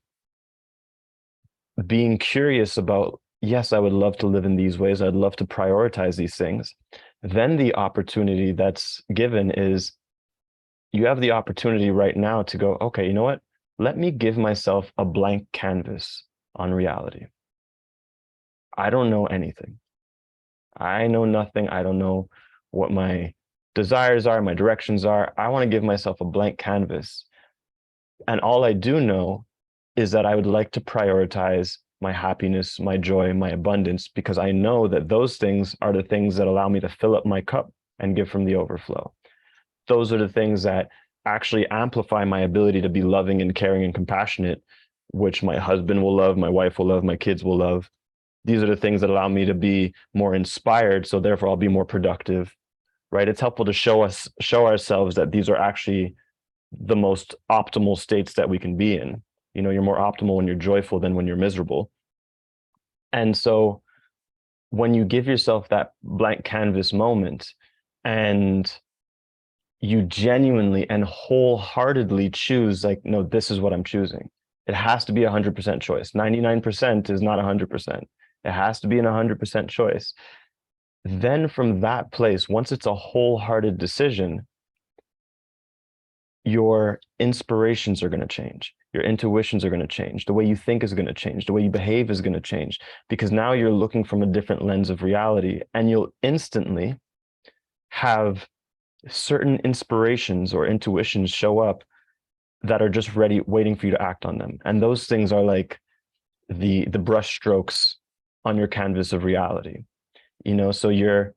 being curious about, yes, I would love to live in these ways, I'd love to prioritize these things, then the opportunity that's given is you have the opportunity right now to go, okay, you know what? Let me give myself a blank canvas on reality. I don't know anything. I know nothing. I don't know what my desires are, my directions are. I want to give myself a blank canvas. And all I do know is that I would like to prioritize my happiness, my joy, my abundance, because I know that those things are the things that allow me to fill up my cup and give from the overflow. Those are the things that actually amplify my ability to be loving and caring and compassionate, which my husband will love, my wife will love, my kids will love. These are the things that allow me to be more inspired. So therefore I'll be more productive, right? It's helpful to show ourselves that these are actually the most optimal states that we can be in. You're more optimal when you're joyful than when you're miserable. And so when you give yourself that blank canvas moment and you genuinely and wholeheartedly choose, like, no, this is what I'm choosing. It has to be 100% choice. 99% is not 100%. It has to be an 100% choice. Then from that place, once it's a wholehearted decision, your inspirations are going to change. Your intuitions are going to change. The way you think is going to change. The way you behave is going to change, because now you're looking from a different lens of reality, and you'll instantly have certain inspirations or intuitions show up that are just ready, waiting for you to act on them. And those things are like the brush strokes on your canvas of reality. So you're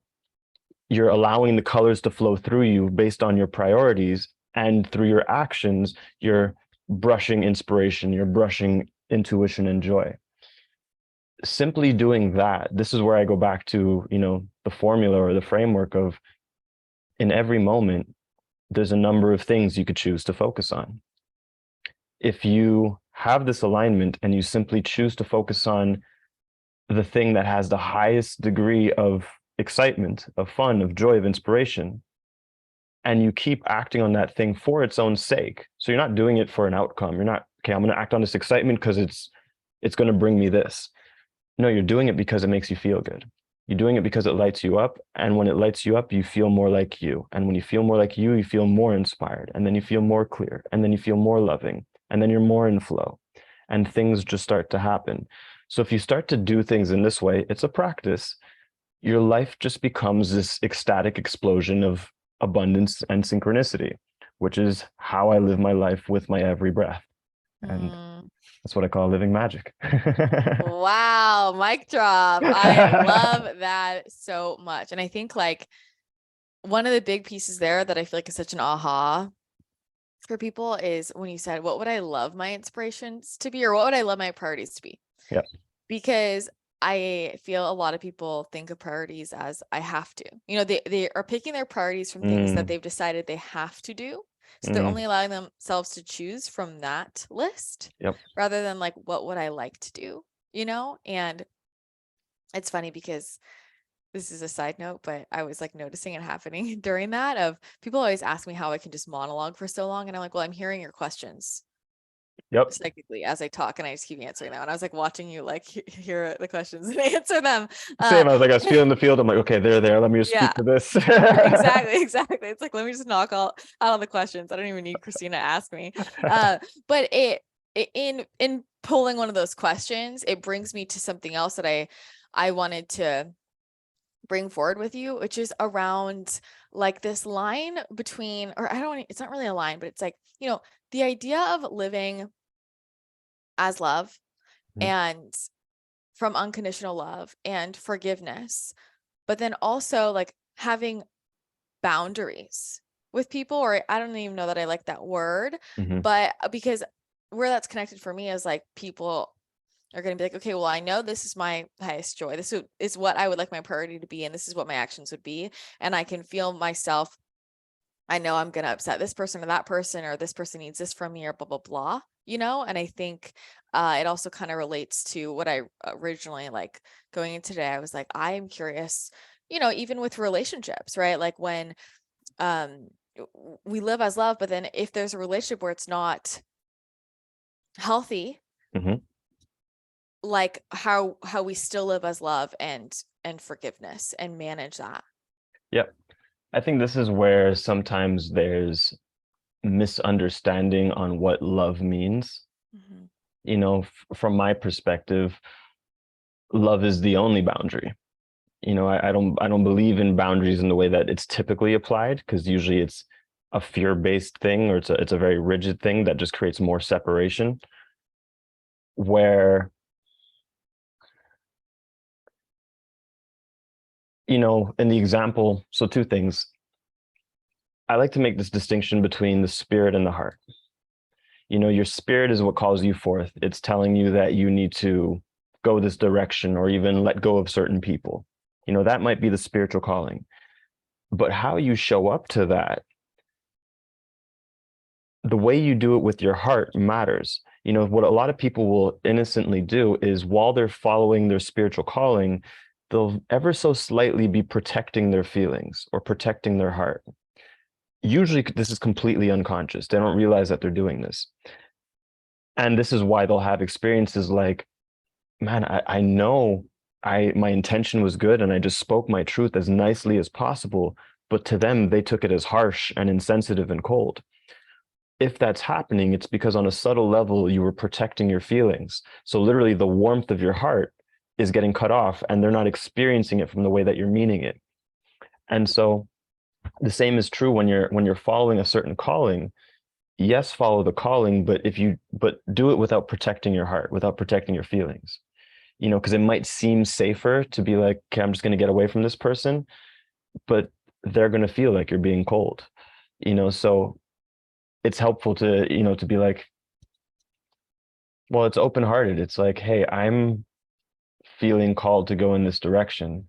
allowing the colors to flow through you based on your priorities, and through your actions, you're brushing inspiration, you're brushing intuition and joy. Simply doing that, this is where I go back to, the formula or the framework of, in every moment, there's a number of things you could choose to focus on. If you have this alignment and you simply choose to focus on the thing that has the highest degree of excitement, of fun, of joy, of inspiration, and you keep acting on that thing for its own sake. So you're not doing it for an outcome. You're not, okay, I'm going to act on this excitement because it's going to bring me this. No, you're doing it because it makes you feel good. You're doing it because it lights you up. And when it lights you up, you feel more like you. And when you feel more like you feel more inspired. And then you feel more clear. And then you feel more loving. And then you're more in flow. And things just start to happen. So if you start to do things in this way, it's a practice. Your life just becomes this ecstatic explosion of abundance and synchronicity, which is how I live my life with my every breath. And that's what I call living magic. Wow, mic drop. I love that so much. And I think like one of the big pieces there that I feel like is such an aha for people is when you said, what would I love my inspirations to be, or what would I love my priorities to be? Yeah. Because I feel a lot of people think of priorities as I have to, they are picking their priorities from things that they've decided they have to do. So they're only allowing themselves to choose from that list, rather than like, what would I like to do, And it's funny because this is a side note, but I was like noticing it happening during that of people always ask me how I can just monologue for so long. And I'm like, well, I'm hearing your questions psychically as I talk, and I just keep answering them. And I was like watching you like hear the questions and answer them. Same. I was feeling the field. I'm like, okay, they're there. Let me just speak to this. Exactly. It's like, let me just knock out all the questions. I don't even need Christina to ask me. But in pulling one of those questions, it brings me to something else that I wanted to bring forward with you, which is around like this line between, or it's not really a line, but it's like, the idea of living as love and from unconditional love and forgiveness, but then also like having boundaries with people, or I don't even know that I like that word, but because where that's connected for me is like people are going to be like, okay, well, I know this is my highest joy. This is what I would like my priority to be. And this is what my actions would be. And I can feel myself. I know I'm going to upset this person or that person, or this person needs this from me, or blah, blah, blah, And I think it also kind of relates to what I originally like going in today. I was like, I am curious, even with relationships, right? Like when we live as love, but then if there's a relationship where it's not healthy, like how we still live as love and forgiveness and manage that. Yep. I think this is where sometimes there's misunderstanding on what love means. From my perspective, love is the only boundary. I don't believe in boundaries in the way that it's typically applied, because usually it's a fear-based thing, or it's a very rigid thing that just creates more separation. Where in the example, so two things. I like to make this distinction between the spirit and the heart. Your spirit is what calls you forth. It's telling you that you need to go this direction, or even let go of certain people. That might be the spiritual calling. But how you show up to that, the way you do it with your heart matters. What a lot of people will innocently do is, while they're following their spiritual calling, they'll ever so slightly be protecting their feelings or protecting their heart. usually this is completely unconscious. They don't realize that they're doing this. And this is why they'll have experiences like, man, I know my intention was good and I just spoke my truth as nicely as possible, but to them, they took it as harsh and insensitive and cold. If that's happening, it's because on a subtle level, you were protecting your feelings. So literally the warmth of your heart is getting cut off and they're not experiencing it from the way that you're meaning it. And so the same is true when you're following a certain calling. Yes, follow the calling, but do it without protecting your heart, without protecting your feelings. Because it might seem safer to be like, okay, I'm just going to get away from this person, but they're going to feel like you're being cold. So it's helpful to be like, well, it's open-hearted. It's like, hey, I'm feeling called to go in this direction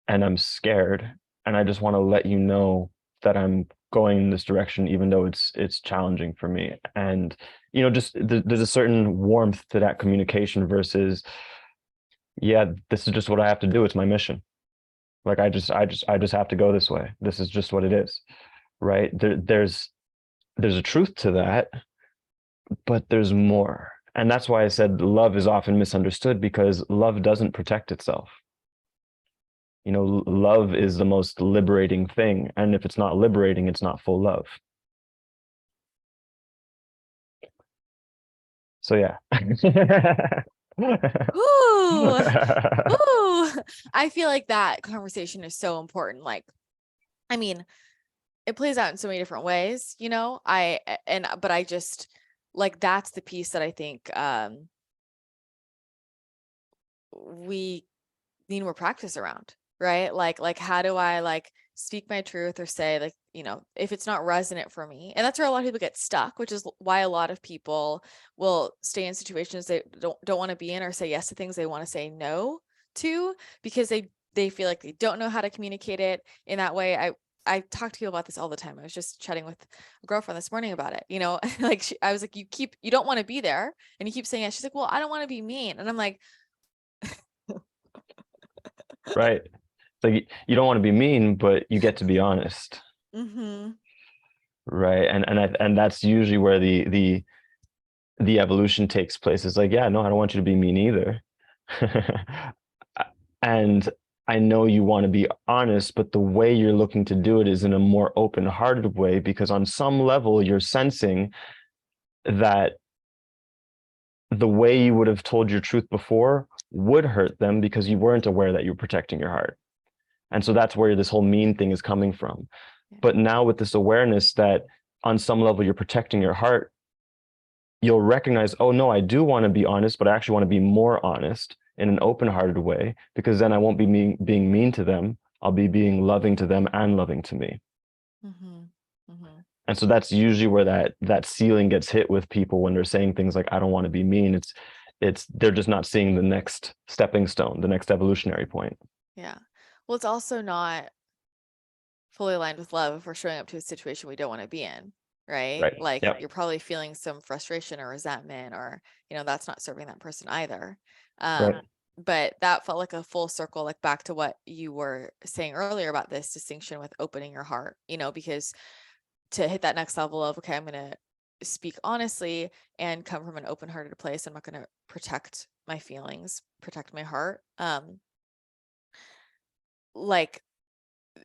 and I'm scared, and I just want to let you know that I'm going in this direction, even though it's challenging for me. And just there's a certain warmth to that communication versus, yeah, this is just what I have to do. It's my mission. Like I just have to go this way. This is just what it is, right? There's a truth to that, but there's more. And that's why I said love is often misunderstood, because love doesn't protect itself. Love is the most liberating thing. And if it's not liberating, it's not full love. So yeah. Ooh, ooh. I feel like that conversation is so important. Like, I mean, it plays out in so many different ways, but I just like, that's the piece that I think we need more practice around, right? Like how do I like speak my truth or say, like, if it's not resonant for me. And that's where a lot of people get stuck, which is why a lot of people will stay in situations they don't want to be in, or say yes to things they want to say no to, because they feel like they don't know how to communicate it in that way. I talk to people about this all the time. I was just chatting with a girlfriend this morning about it, like I was like, you don't want to be there and you keep saying it. She's like, well, I don't want to be mean. And I'm like, Right. It's like you don't want to be mean, but you get to be honest. mm-hmm. Right. And that's usually where the evolution takes place. It's like, yeah, no, I don't want you to be mean either. And I know you want to be honest, but the way you're looking to do it is in a more open-hearted way, because on some level you're sensing that the way you would have told your truth before would hurt them because you weren't aware that you were protecting your heart. And so that's where this whole mean thing is coming from. Yeah. But now with this awareness that on some level you're protecting your heart, you'll recognize, oh no, I do want to be honest, but I actually want to be more honest in an open-hearted way, because then I won't be being mean to them. I'll be being loving to them and loving to me. Mm-hmm. Mm-hmm. And so that's usually where that ceiling gets hit with people when they're saying things like, I don't want to be mean. It's they're just not seeing the next stepping stone, the next evolutionary point. Yeah. Well, it's also not fully aligned with love if we're showing up to a situation we don't want to be in, right? Right. Like Yep. you're probably feeling some frustration or resentment, or, that's not serving that person either. Right. But that felt like a full circle, like back to what you were saying earlier about this distinction with opening your heart, because to hit that next level of, okay, I'm going to speak honestly and come from an open-hearted place. I'm not going to protect my feelings, protect my heart. Like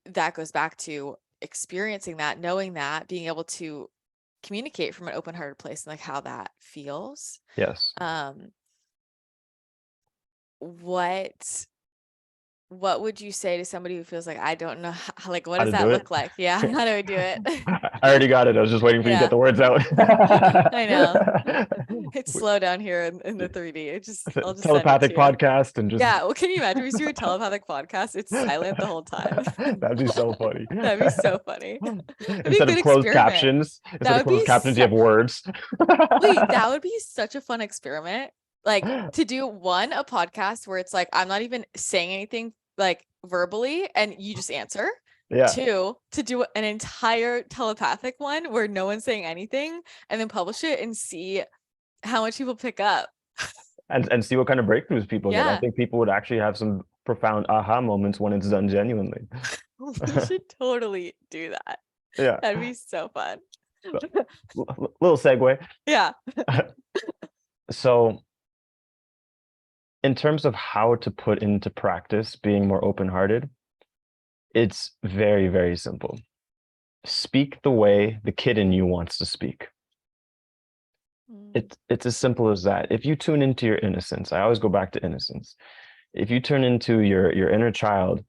that goes back to experiencing that, knowing that, being able to communicate from an open-hearted place, and like how that feels. Yes. What would you say to somebody who feels like, I don't know how, like, what How does to that do it. look like? Yeah. How do I do it? I already got it. I was just waiting for you to Yeah. get the words out. I know. It's slow down here in the 3D. I'll just send it Telepathic to you. podcast and just Yeah. Well, can you imagine if you do a telepathic podcast? It's silent the whole time. that'd be so funny. That'd be so funny. It'd be a Instead good of closed experiment. captions, That would be you have words. wait, that would be such a fun experiment. Like to do a podcast where it's like, I'm not even saying anything like verbally and you just answer. Yeah. 2, to do an entire telepathic one where no one's saying anything, and then publish it and see how much people pick up. And see what kind of breakthroughs people get. I Yeah. think people would actually have some profound aha moments when it's done genuinely. We should totally do that. Yeah. That'd be so fun. Little segue. Yeah. So in terms of how to put into practice being more open-hearted, it's very, very simple. Speak the way the kid in you wants to speak. It's as simple as that. If you tune into your innocence, I always go back to innocence. If you turn into your inner child,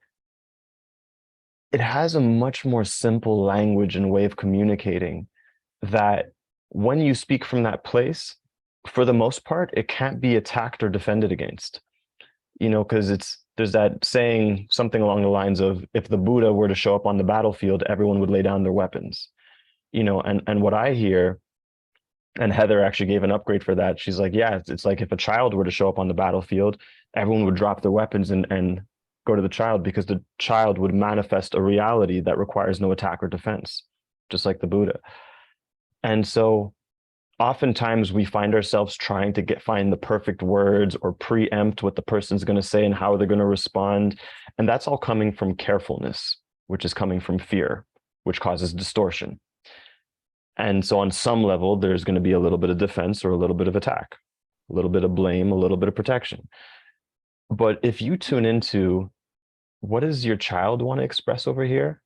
it has a much more simple language and way of communicating that when you speak from that place, for the most part, it can't be attacked or defended against. Because there's that saying, something along the lines of, if the Buddha were to show up on the battlefield, everyone would lay down their weapons. And what I hear, and Heather actually gave an upgrade for that. She's like, yeah, it's like if a child were to show up on the battlefield, everyone would drop their weapons and go to the child, because the child would manifest a reality that requires no attack or defense, just like the Buddha. And so oftentimes we find ourselves trying to find the perfect words or preempt what the person's going to say and how they're going to respond. And that's all coming from carefulness, which is coming from fear, which causes distortion. And so on some level, there's going to be a little bit of defense or a little bit of attack, a little bit of blame, a little bit of protection. But if you tune into what does your child want to express over here,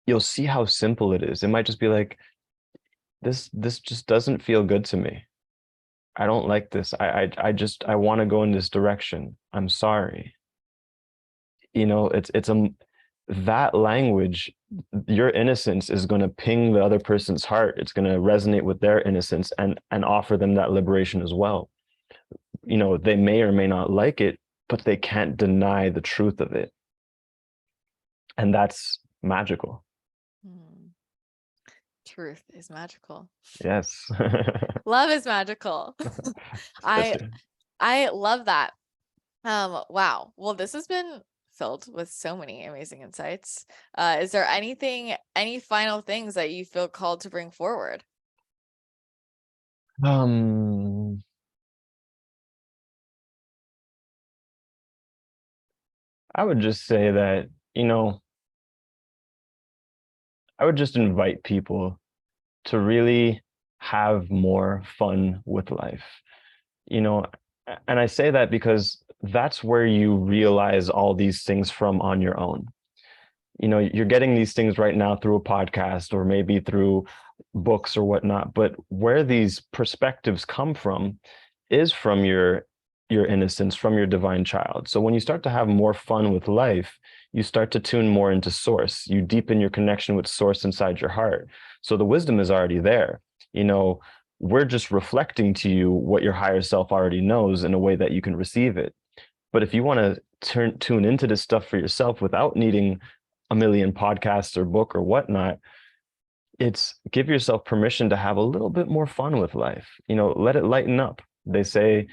you'll see how simple it is. It might just be like, this just doesn't feel good to me. I don't like this. I want to go in this direction. I'm sorry. That language, your innocence is going to ping the other person's heart. It's going to resonate with their innocence and offer them that liberation as well. They may or may not like it, but they can't deny the truth of it. And that's magical. Truth is magical. Yes. Love is magical. I love that. Wow. Well, this has been filled with so many amazing insights. Is there any final things that you feel called to bring forward? I would just say that, I would just invite people to really have more fun with life. And I say that because that's where you realize all these things from on your own. You're getting these things right now through a podcast or maybe through books or whatnot, but where these perspectives come from is from your innocence, from your divine child. So when you start to have more fun with life, you start to tune more into source. You deepen your connection with source inside your heart. So the wisdom is already there. We're just reflecting to you what your higher self already knows in a way that you can receive it. But if you want to tune into this stuff for yourself without needing a million podcasts or book or whatnot, it's give yourself permission to have a little bit more fun with life. Let it lighten up. They say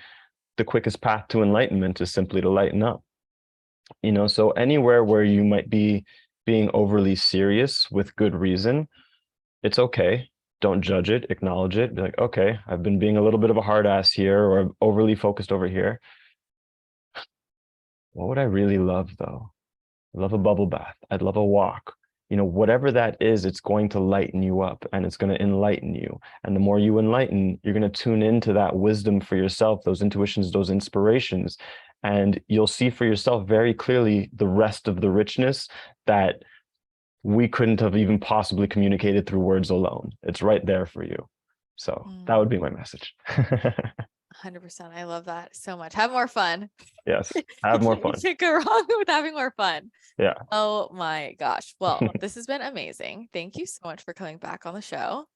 the quickest path to enlightenment is simply to lighten up. So anywhere where you might be being overly serious with good reason, it's okay. Don't judge it, acknowledge it. Be like, okay, I've been being a little bit of a hard ass here, or overly focused over here. What would I really love though? I love a bubble bath. I'd love a walk. Whatever that is, it's going to lighten you up and it's going to enlighten you. And the more you enlighten, you're going to tune into that wisdom for yourself, those intuitions, those inspirations. And you'll see for yourself very clearly the rest of the richness that we couldn't have even possibly communicated through words alone. It's right there for you. So that would be my message. 100%. I love that so much. Have more fun. Yes, have more fun. You can't go wrong with having more fun. Yeah. Oh my gosh. Well, this has been amazing. Thank you so much for coming back on the show.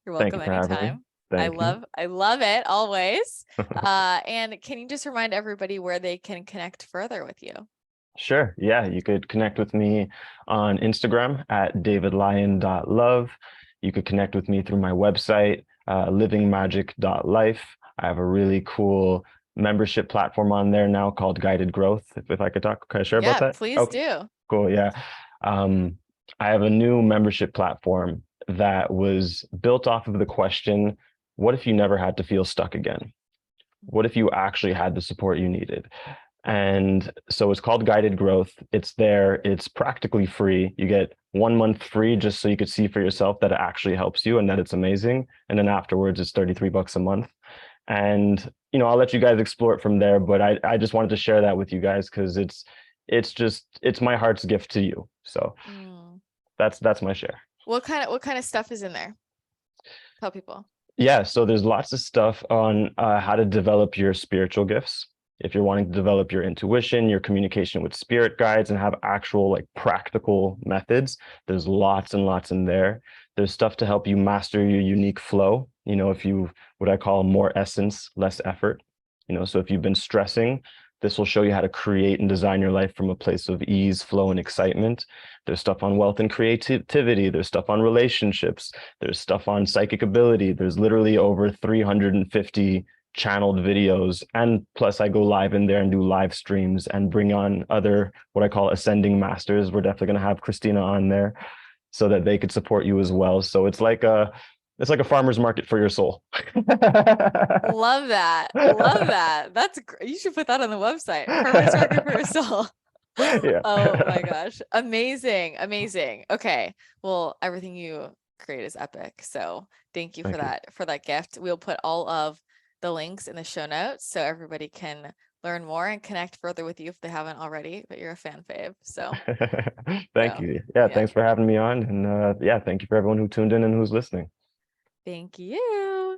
You're welcome anytime. I love it always. And can you just remind everybody where they can connect further with you? Sure. Yeah, you could connect with me on Instagram at davidlyon.love. You could connect with me through my website, livingmagic.life. I have a really cool membership platform on there now called Guided Growth. If I could talk, can I share about that? Please do. Cool. Yeah. I have a new membership platform that was built off of the question, what if you never had to feel stuck again? What if you actually had the support you needed? And so it's called Guided Growth. It's there. It's practically free. You get 1 month free just so you could see for yourself that it actually helps you and that it's amazing. And then afterwards, it's 33 bucks a month. And I'll let you guys explore it from there. But I just wanted to share that with you guys because it's my heart's gift to you. So that's my share. What kind of stuff is in there? Tell people. Yeah, so there's lots of stuff on how to develop your spiritual gifts. If you're wanting to develop your intuition, your communication with spirit guides, and have actual like practical methods, there's lots and lots in there. There's stuff to help you master your unique flow. If you, what I call more essence, less effort. So if you've been stressing, this will show you how to create and design your life from a place of ease, flow, and excitement. There's stuff on wealth and creativity. There's stuff on relationships. There's stuff on psychic ability. There's literally over 350 channeled videos. And plus, I go live in there and do live streams and bring on other, what I call ascending masters. We're definitely going to have Christina on there so that they could support you as well. So it's like a farmer's market for your soul. Love that. Love that. That's great. You should put that on the website. Farmer's market for your soul. Yeah. Oh my gosh. Amazing. Amazing. Okay. Well, everything you create is epic. So thank you for that gift. We'll put all of the links in the show notes so everybody can learn more and connect further with you if they haven't already, but you're a fan fave. So thank you. Yeah, thanks for having me on. And thank you for everyone who tuned in and who's listening. Thank you.